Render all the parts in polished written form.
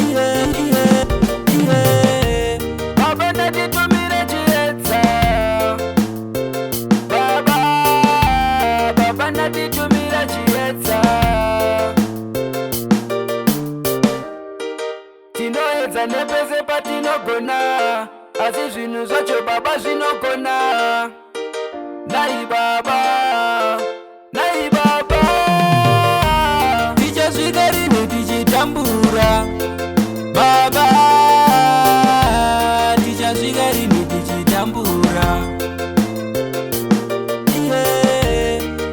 iye iye iye. Baba ndatitumire chiedza, baba ndatitumire chiedza. Tinoedza nepese patinogona, asi zvinhu zvacho baba zvinogona. Nai baba, nai baba, tichasvika rini tichitambura. Baba, tichasvika rini tichitambura. Iye,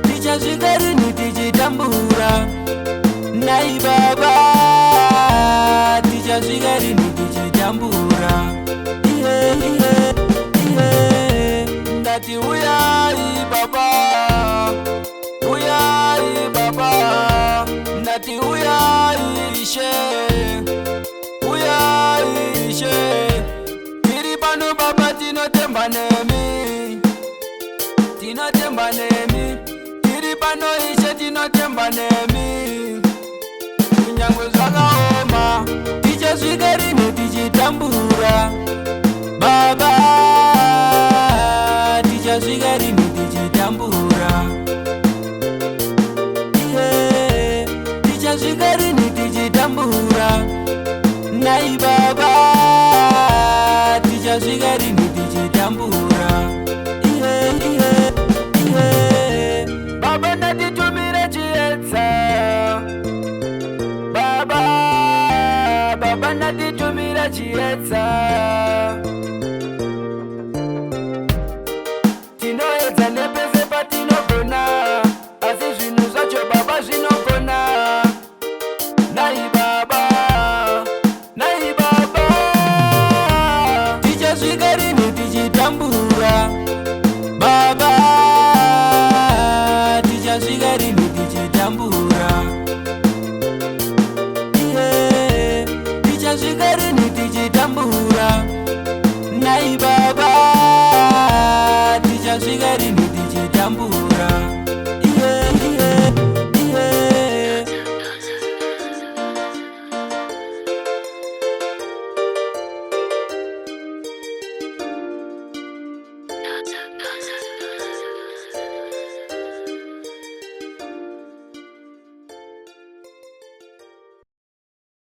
tichasvika rini tichitambura. Nai baba, tichasvika rini tichitambura. Iye iye iye. Ndati uyai baba, uyai baba. Ndati uyai ishe, uyai ishe. Tiri pano baba tinotemba nemi, tinotemba nemi. Tiri pano ishe tinotemba nemi. Kunyangwe zvakaoma, tichasvika rini tichitambura. Baba, tichasvika rini tichitambura. Iye, tichasvika rini tichitambura. Nai baba, tichasvika rini tichitambura. Iye iye iye. Baba ndatitumire chiedza. Baba ndatitumire chiedza.